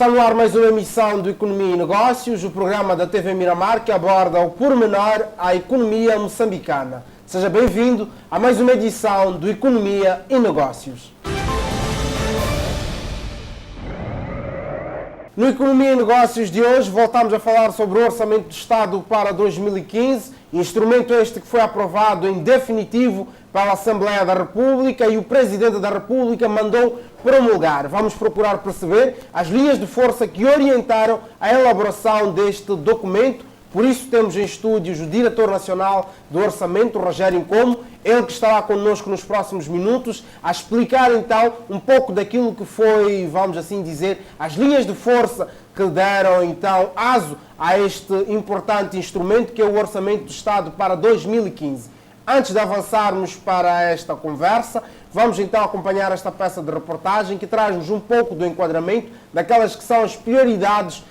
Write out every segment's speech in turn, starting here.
Está no ar mais uma emissão do Economia e Negócios, o programa da TV Miramar que aborda o pormenor à economia moçambicana. Seja bem-vindo a mais uma edição do Economia e Negócios. No Economia e Negócios de hoje voltamos a falar sobre o Orçamento do Estado para 2015, instrumento este que foi aprovado em definitivo pela Assembleia da República e o Presidente da República mandou promulgar. Vamos procurar perceber as linhas de força que orientaram a elaboração deste documento. Por isso temos em estúdios o Diretor Nacional do Orçamento, Rogério Nkomo, ele que estará connosco nos próximos minutos a explicar então um pouco daquilo que foi, vamos assim dizer, as linhas de força que deram então aso a este importante instrumento que é o Orçamento do Estado para 2015. Antes de avançarmos para esta conversa, vamos então acompanhar esta peça de reportagem que traz-nos um pouco do enquadramento daquelas que são as prioridades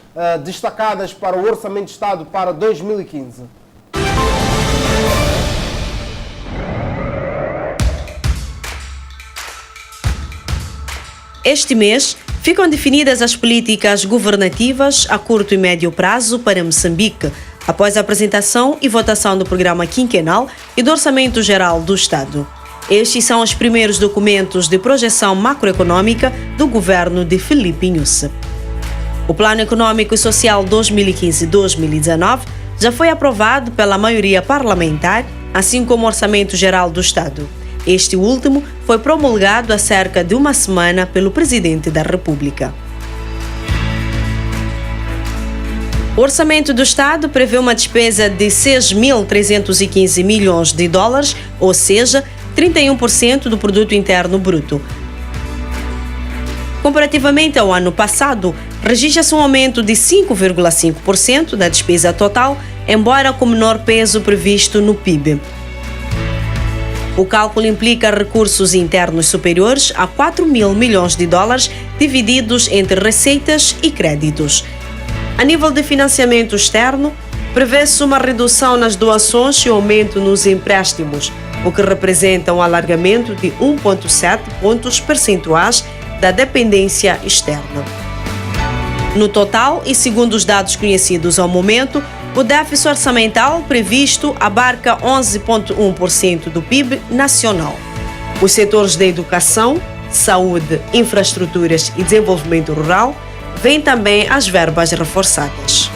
destacadas para o Orçamento de Estado para 2015. Este mês, ficam definidas as políticas governativas a curto e médio prazo para Moçambique, após a apresentação e votação do Programa Quinquenal e do Orçamento Geral do Estado. Estes são os primeiros documentos de projeção macroeconômica do governo de Filipe Nyusi. O Plano Econômico e Social 2015-2019 já foi aprovado pela maioria parlamentar, assim como o Orçamento Geral do Estado. Este último foi promulgado há cerca de uma semana pelo Presidente da República. O Orçamento do Estado prevê uma despesa de 6.315 milhões de dólares, ou seja, 31% do Produto Interno Bruto. Comparativamente ao ano passado, registra-se um aumento de 5,5% da despesa total, embora com menor peso previsto no PIB. O cálculo implica recursos internos superiores a 4 mil milhões de dólares, divididos entre receitas e créditos. A nível de financiamento externo, prevê-se uma redução nas doações e aumento nos empréstimos, o que representa um alargamento de 1,7 pontos percentuais da dependência externa. No total, e segundo os dados conhecidos ao momento, o déficit orçamental previsto abarca 11,1% do PIB nacional. Os setores da educação, saúde, infraestruturas e desenvolvimento rural vêm também as verbas reforçadas.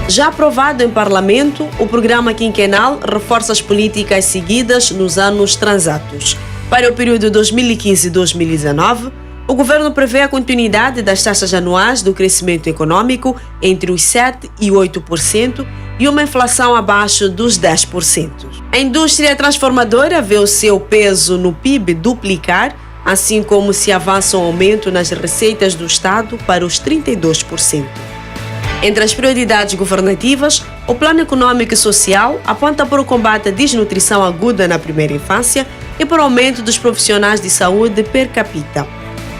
Já aprovado em Parlamento, o Programa Quinquenal reforça as políticas seguidas nos anos transatos. Para o período 2015-2019, o governo prevê a continuidade das taxas anuais do crescimento econômico entre os 7% e 8% e uma inflação abaixo dos 10%. A indústria transformadora vê o seu peso no PIB duplicar, assim como se avança um aumento nas receitas do Estado para os 32%. Entre as prioridades governativas, o Plano Econômico e Social aponta para o combate à desnutrição aguda na primeira infância e para o aumento dos profissionais de saúde per capita.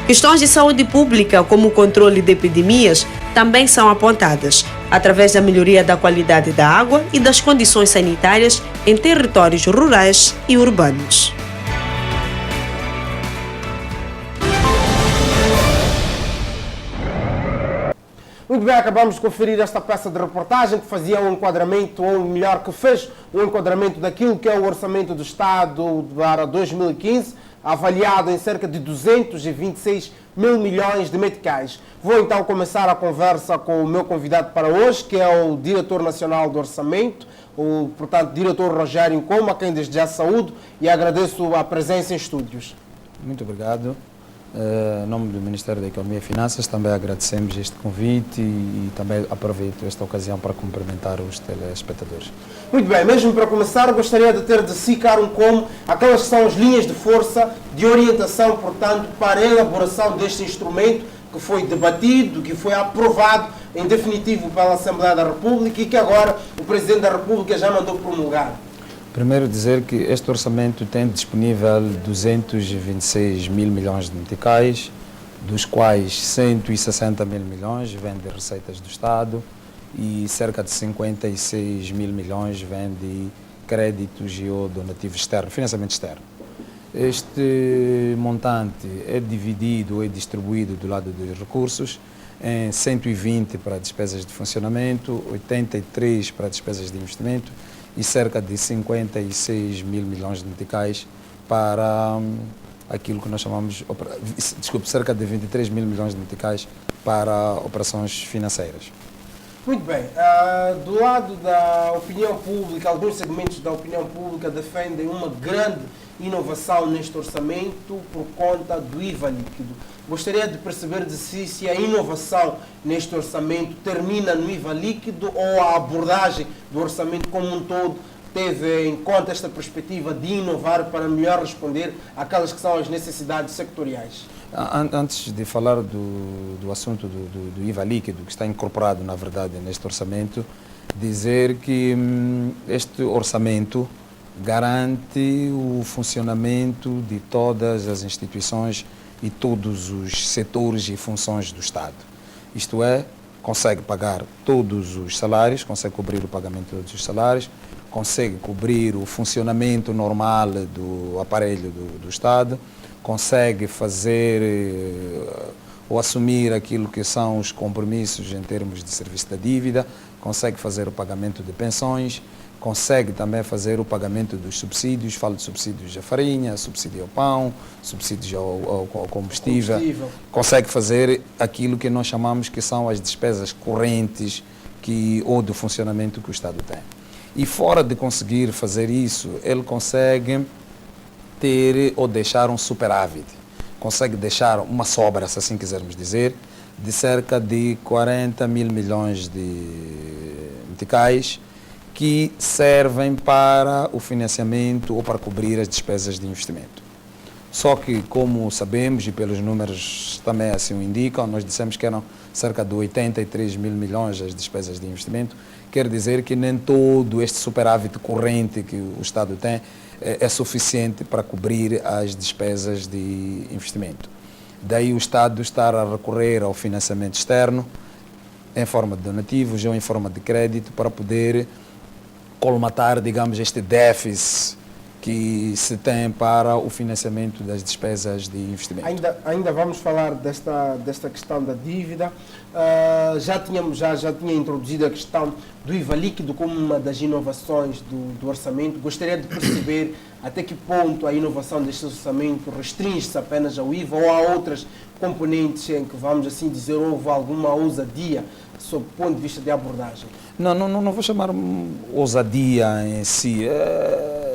Questões de saúde pública, como o controle de epidemias, também são apontadas, através da melhoria da qualidade da água e das condições sanitárias em territórios rurais e urbanos. Muito bem, acabamos de conferir esta peça de reportagem que fazia um enquadramento, ou melhor, que fez um enquadramento daquilo que é o Orçamento do Estado para 2015, avaliado em cerca de 226 mil milhões de meticais. Vou então começar a conversa com o meu convidado para hoje, que é o Diretor Nacional do Orçamento, o, portanto, Diretor Rogério Nkomo, a quem desde já saúdo e agradeço a presença em estúdios. Muito obrigado. Em nome do Ministério da Economia e Finanças, também agradecemos este convite e também aproveito esta ocasião para cumprimentar os telespectadores. Muito bem, mesmo para começar, gostaria de ter de si, caro Nkomo, aquelas que são as linhas de força, de orientação, portanto, para a elaboração deste instrumento que foi debatido, que foi aprovado em definitivo pela Assembleia da República e que agora o Presidente da República já mandou promulgar. Primeiro dizer que este orçamento tem disponível 226 mil milhões de meticais, dos quais 160 mil milhões vêm de receitas do Estado e cerca de 56 mil milhões vêm de créditos e ou donativo externo, financiamento externo. Este montante é dividido, é distribuído do lado dos recursos em 120 para despesas de funcionamento, 83 para despesas de investimento e cerca de 56 mil milhões de meticais para aquilo que nós chamamos, cerca de 23 mil milhões de meticais para operações financeiras. Muito bem. Do lado da opinião pública, alguns segmentos da opinião pública defendem uma grande inovação neste orçamento por conta do IVA líquido. Gostaria de perceber se a inovação neste orçamento termina no IVA líquido ou a abordagem do orçamento como um todo teve em conta esta perspectiva de inovar para melhor responder àquelas que são as necessidades sectoriais. Antes de falar do assunto do IVA líquido, que está incorporado, na verdade, neste orçamento, dizer que este orçamento garante o funcionamento de todas as instituições e todos os setores e funções do Estado. Isto é, consegue pagar todos os salários, consegue cobrir o pagamento de todos os salários, consegue cobrir o funcionamento normal do aparelho do Estado, consegue fazer ou assumir aquilo que são os compromissos em termos de serviço da dívida, consegue fazer o pagamento de pensões, consegue também fazer o pagamento dos subsídios, falo de subsídios à farinha, subsídio ao pão, subsídios ao combustível, consegue fazer aquilo que nós chamamos que são as despesas correntes ou do funcionamento que o Estado tem. E fora de conseguir fazer isso, ele consegue ter ou deixar um superávit, consegue deixar uma sobra, se assim quisermos dizer, de cerca de 40 mil milhões de meticais, que servem para o financiamento ou para cobrir as despesas de investimento. Só que, como sabemos, e pelos números também assim o indicam, nós dissemos que eram cerca de 83 mil milhões as despesas de investimento, quer dizer que nem todo este superávit corrente que o Estado tem é suficiente para cobrir as despesas de investimento. Daí o Estado estar a recorrer ao financiamento externo, em forma de donativos ou em forma de crédito, para poder colmatar, digamos, este déficit que se tem para o financiamento das despesas de investimento. Ainda vamos falar desta questão da dívida. Já tinha introduzido a questão do IVA líquido como uma das inovações do orçamento. Gostaria de perceber até que ponto a inovação deste orçamento restringe-se apenas ao IVA ou há outras componentes em que, vamos assim dizer, houve alguma ousadia sob o ponto de vista de abordagem. Não vou chamar ousadia em si.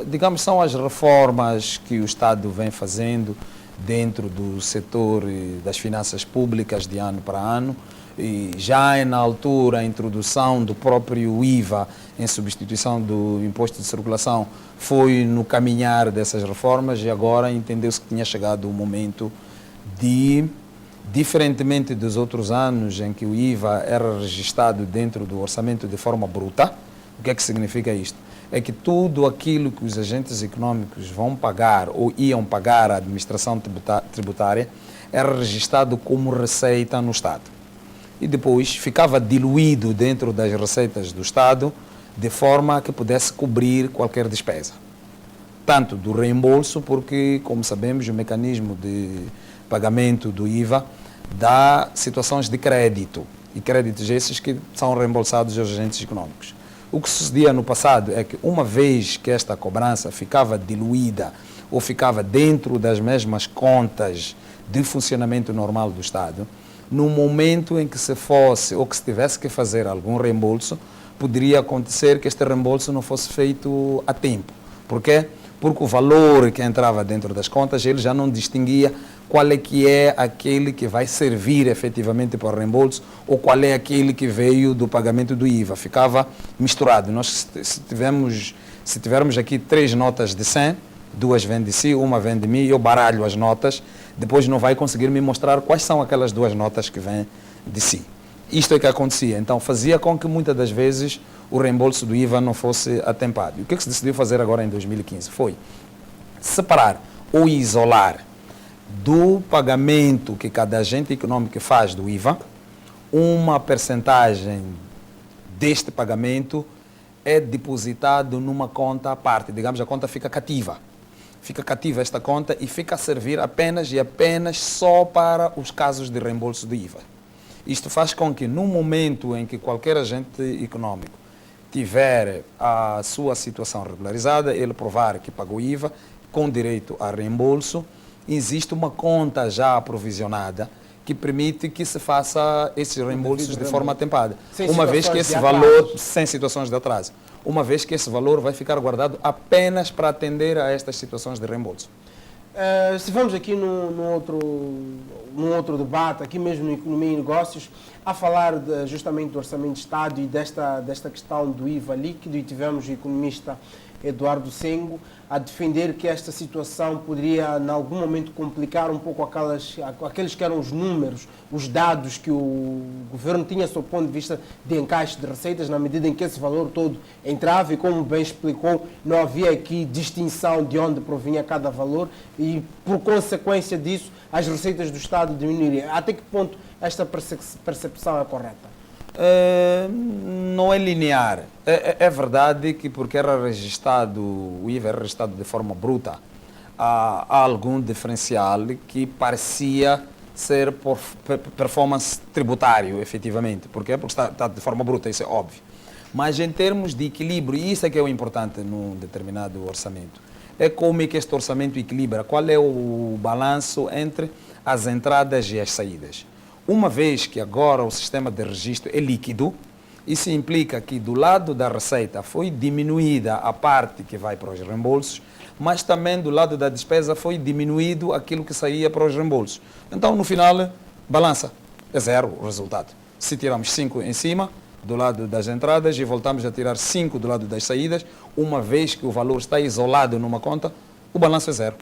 Digamos, são as reformas que o Estado vem fazendo dentro do setor das finanças públicas de ano para ano. E já na altura a introdução do próprio IVA em substituição do imposto de circulação foi no caminhar dessas reformas e agora entendeu-se que tinha chegado o momento de, diferentemente dos outros anos em que o IVA era registrado dentro do orçamento de forma bruta. O que é que significa isto? É que tudo aquilo que os agentes econômicos vão pagar ou iam pagar à administração tributária era registrado como receita no Estado. E depois ficava diluído dentro das receitas do Estado de forma que pudesse cobrir qualquer despesa. Tanto do reembolso, porque, como sabemos, o mecanismo de pagamento do IVA dá situações de crédito, e créditos esses que são reembolsados aos agentes econômicos. O que sucedia no passado é que, uma vez que esta cobrança ficava diluída ou ficava dentro das mesmas contas de funcionamento normal do Estado, no momento em que se fosse ou que se tivesse que fazer algum reembolso, poderia acontecer que este reembolso não fosse feito a tempo. Por quê? Porque o valor que entrava dentro das contas, ele já não distinguia qual é que é aquele que vai servir efetivamente para o reembolso ou qual é aquele que veio do pagamento do IVA. Ficava misturado. Nós, se tivermos aqui 3 notas de 100, 2 vêm de si, uma vem de mim, eu baralho as notas, depois não vai conseguir me mostrar quais são aquelas 2 notas que vêm de si. Isto é que acontecia. Então, fazia com que muitas das vezes o reembolso do IVA não fosse atempado. E o que é que se decidiu fazer agora em 2015? Foi separar ou isolar do pagamento que cada agente econômico faz do IVA, uma percentagem deste pagamento é depositado numa conta à parte. Digamos, a conta fica cativa. fica cativa esta conta e fica a servir apenas e apenas só para os casos de reembolso do IVA. Isto faz com que, no momento em que qualquer agente econômico tiver a sua situação regularizada, ele provar que pagou IVA com direito a reembolso, existe uma conta já aprovisionada que permite que se faça esses reembolsos de forma atempada. Uma vez que esse valor, sem situações de atraso, uma vez que esse valor vai ficar guardado apenas para atender a estas situações de reembolso. Se vamos aqui num outro debate, aqui mesmo no Economia e Negócios, a falar justamente do Orçamento de Estado e desta questão do IVA líquido, e tivemos o economista Eduardo Sengo a defender que esta situação poderia, em algum momento, complicar um pouco aqueles que eram os números, os dados que o governo tinha, sob o ponto de vista de encaixe de receitas, na medida em que esse valor todo entrava e, como bem explicou, não havia aqui distinção de onde provinha cada valor e, por consequência disso, as receitas do Estado diminuiriam. Até que ponto esta percepção é correta? Não é linear. É verdade que, porque era registrado, o IVA era registrado de forma bruta, há algum diferencial que parecia ser por performance tributário, efetivamente. Porquê? Porque está de forma bruta, isso é óbvio. Mas em termos de equilíbrio, e isso é que é o importante num determinado orçamento, é como é que este orçamento equilibra, qual é o balanço entre as entradas e as saídas. Uma vez que agora o sistema de registro é líquido, isso implica que do lado da receita foi diminuída a parte que vai para os reembolsos, mas também do lado da despesa foi diminuído aquilo que saía para os reembolsos. Então, no final, balança, é zero o resultado. Se tiramos 5 em cima, do lado das entradas, e voltamos a tirar 5 do lado das saídas, uma vez que o valor está isolado numa conta, o balanço é zero.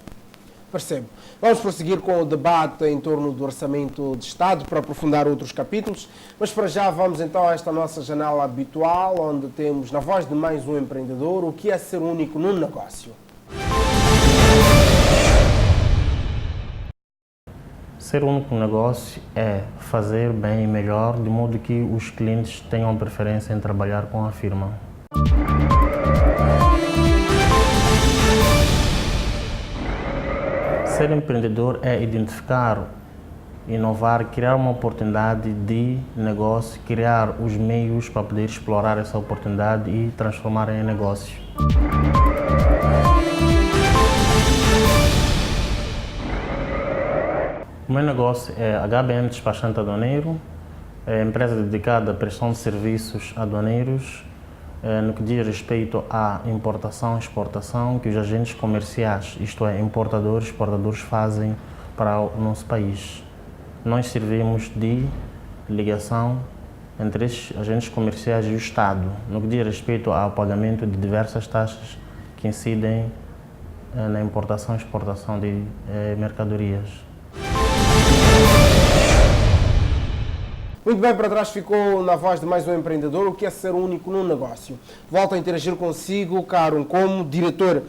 Percebo. Vamos prosseguir com o debate em torno do Orçamento de Estado para aprofundar outros capítulos, mas para já vamos então a esta nossa janela habitual, onde temos, na voz de mais um empreendedor, o que é ser único num negócio. Ser único no negócio é fazer bem e melhor, de modo que os clientes tenham preferência em trabalhar com a firma. Ser empreendedor é identificar, inovar, criar uma oportunidade de negócio, criar os meios para poder explorar essa oportunidade e transformar em negócio. O meu negócio é HBM Despachante Aduaneiro, é empresa dedicada à prestação de serviços aduaneiros, no que diz respeito à importação e exportação que os agentes comerciais, isto é, importadores e exportadores, fazem para o nosso país. Nós servimos de ligação entre esses agentes comerciais e o Estado, no que diz respeito ao pagamento de diversas taxas que incidem na importação e exportação de mercadorias. Muito bem, para trás ficou na voz de mais um empreendedor, o que é ser único num negócio. Volto a interagir consigo, Caro, como diretor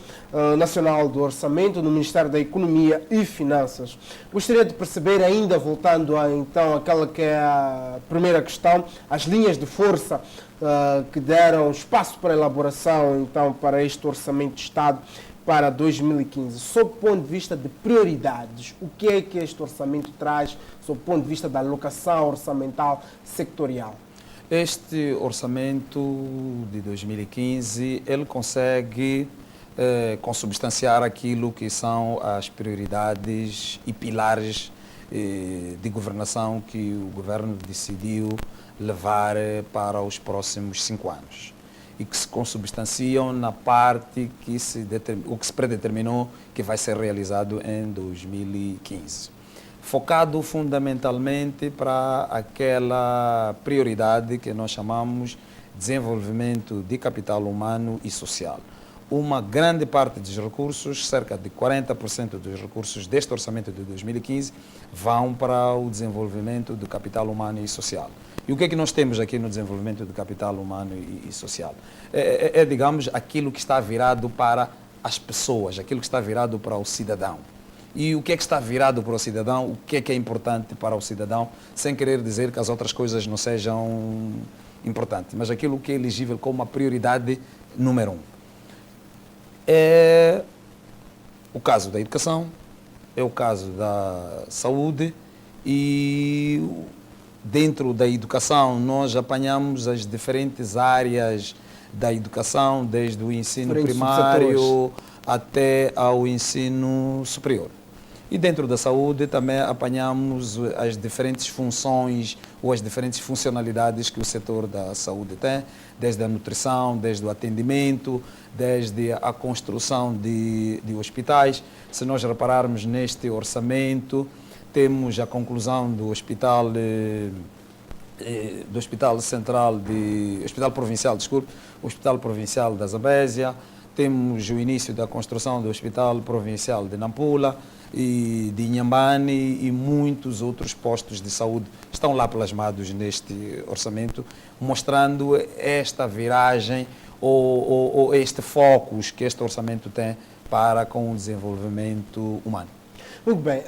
nacional do Orçamento no Ministério da Economia e Finanças. Gostaria de perceber, ainda voltando a então aquela que é a primeira questão, as linhas de força que deram espaço para elaboração então para este Orçamento de Estado para 2015, sob o ponto de vista de prioridades, o que é que este orçamento traz sob o ponto de vista da alocação orçamental sectorial? Este orçamento de 2015, ele consegue consubstanciar aquilo que são as prioridades e pilares de governação que o governo decidiu levar para os próximos 5 anos. E que se consubstanciam na parte que se predeterminou que vai ser realizado em 2015. Focado fundamentalmente para aquela prioridade que nós chamamos de desenvolvimento de capital humano e social. Uma grande parte dos recursos, cerca de 40% dos recursos deste orçamento de 2015, vão para o desenvolvimento do capital humano e social. E o que é que nós temos aqui no desenvolvimento do capital humano e social? Digamos, aquilo que está virado para as pessoas, aquilo que está virado para o cidadão. E o que é que está virado para o cidadão, o que é importante para o cidadão, sem querer dizer que as outras coisas não sejam importantes, mas aquilo que é elegível como a prioridade número 1. o caso da educação, é o caso da saúde e dentro da educação nós apanhamos as diferentes áreas da educação, desde o ensino primário até ao ensino superior. E dentro da saúde também apanhamos as diferentes funções ou as diferentes funcionalidades que o setor da saúde tem, desde a nutrição, desde o atendimento, desde a construção de hospitais. Se nós repararmos neste orçamento, temos a conclusão do Hospital Provincial da Zambésia, temos o início da construção do Hospital Provincial de Nampula e de Inhambane e muitos outros postos de saúde estão lá plasmados neste orçamento, mostrando esta viragem ou este foco que este orçamento tem para com o desenvolvimento humano. Muito bem,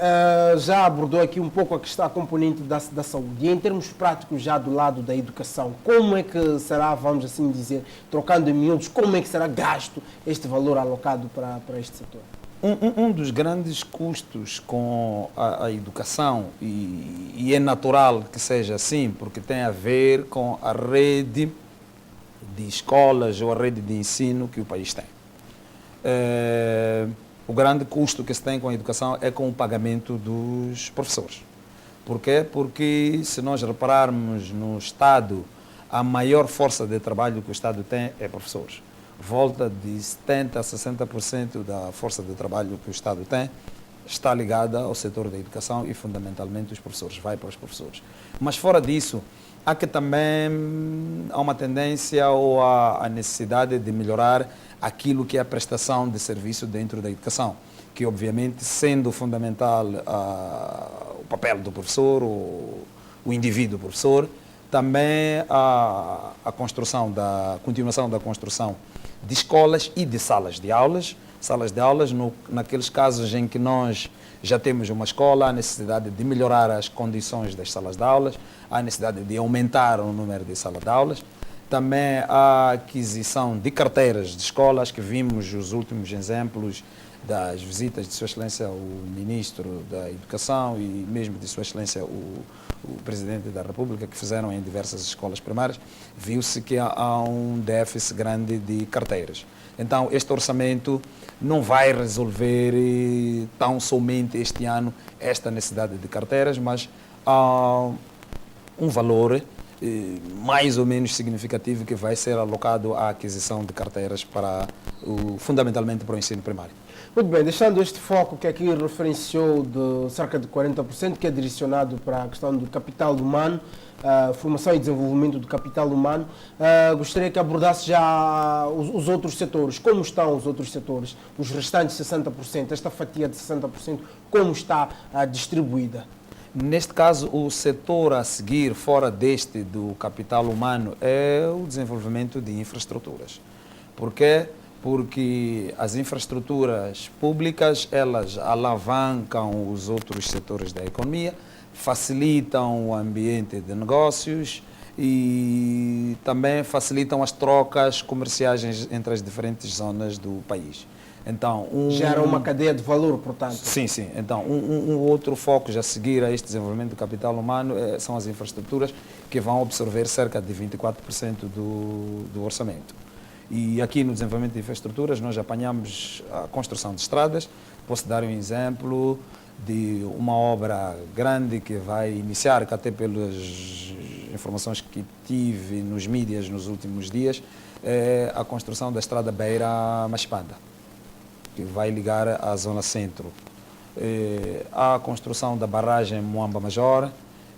já abordou aqui um pouco a componente da saúde. E em termos práticos, já do lado da educação, como é que será, vamos assim dizer, trocando em miúdos, como é que será gasto este valor alocado para este setor? Um dos grandes custos com a educação, e é natural que seja assim, porque tem a ver com a rede de escolas ou a rede de ensino que o país tem. O grande custo que se tem com a educação é com o pagamento dos professores. Por quê? Porque se nós repararmos no Estado, a maior força de trabalho que o Estado tem é professores. Volta de 70% a 60% da força de trabalho que o Estado tem está ligada ao setor da educação e fundamentalmente os professores, vai para os professores. Mas fora disso, há que também há uma tendência ou a necessidade de melhorar aquilo que é a prestação de serviço dentro da educação, que obviamente sendo fundamental o papel do professor, o indivíduo professor, também a continuação da construção de escolas e de salas de aulas naqueles casos em que nós já temos uma escola, há necessidade de melhorar as condições das salas de aulas, há necessidade de aumentar o número de salas de aulas. Também a aquisição de carteiras de escolas, que vimos os últimos exemplos das visitas de Sua Excelência o Ministro da Educação e mesmo de Sua Excelência o Presidente da República, que fizeram em diversas escolas primárias, viu-se que há um déficit grande de carteiras. Então, este orçamento não vai resolver tão somente este ano esta necessidade de carteiras, mas há um valor mais ou menos significativo que vai ser alocado à aquisição de carteiras fundamentalmente para o ensino primário. Muito bem, deixando este foco que aqui referenciou de cerca de 40%, que é direcionado para a questão do capital humano, formação e desenvolvimento do capital humano, gostaria que abordasse já os outros setores. Como estão os outros setores? Os restantes 60%, esta fatia de 60%, como está distribuída? Neste caso, o setor a seguir, fora deste do capital humano, é o desenvolvimento de infraestruturas. Por quê? Porque as infraestruturas públicas, elas alavancam os outros setores da economia, facilitam o ambiente de negócios e também facilitam as trocas comerciais entre as diferentes zonas do país. Então, gera uma cadeia de valor, portanto. Sim, sim. Então, um outro foco já a seguir a este desenvolvimento do capital humano são as infraestruturas, que vão absorver cerca de 24% do orçamento. E aqui no desenvolvimento de infraestruturas nós apanhamos a construção de estradas. Posso dar um exemplo de uma obra grande que vai iniciar, que até pelas informações que tive nos mídias nos últimos dias, é a construção da estrada Beira-Machipanda, que vai ligar à zona centro. A construção da barragem Moamba Major,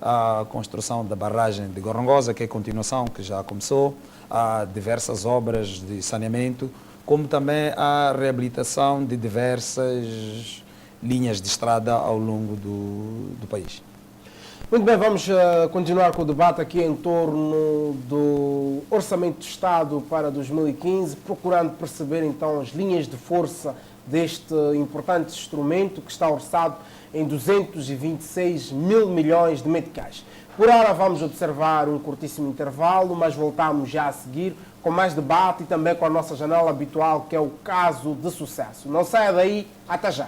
a construção da barragem de Gorongosa, que é a continuação, que já começou, há diversas obras de saneamento, como também a reabilitação de diversas linhas de estrada ao longo do país. Muito bem, vamos continuar com o debate aqui em torno do Orçamento do Estado para 2015, procurando perceber então as linhas de força deste importante instrumento que está orçado em 226 mil milhões de meticais. Por hora vamos observar um curtíssimo intervalo, mas voltamos já a seguir com mais debate e também com a nossa janela habitual, que é o caso de sucesso. Não saia daí, até já.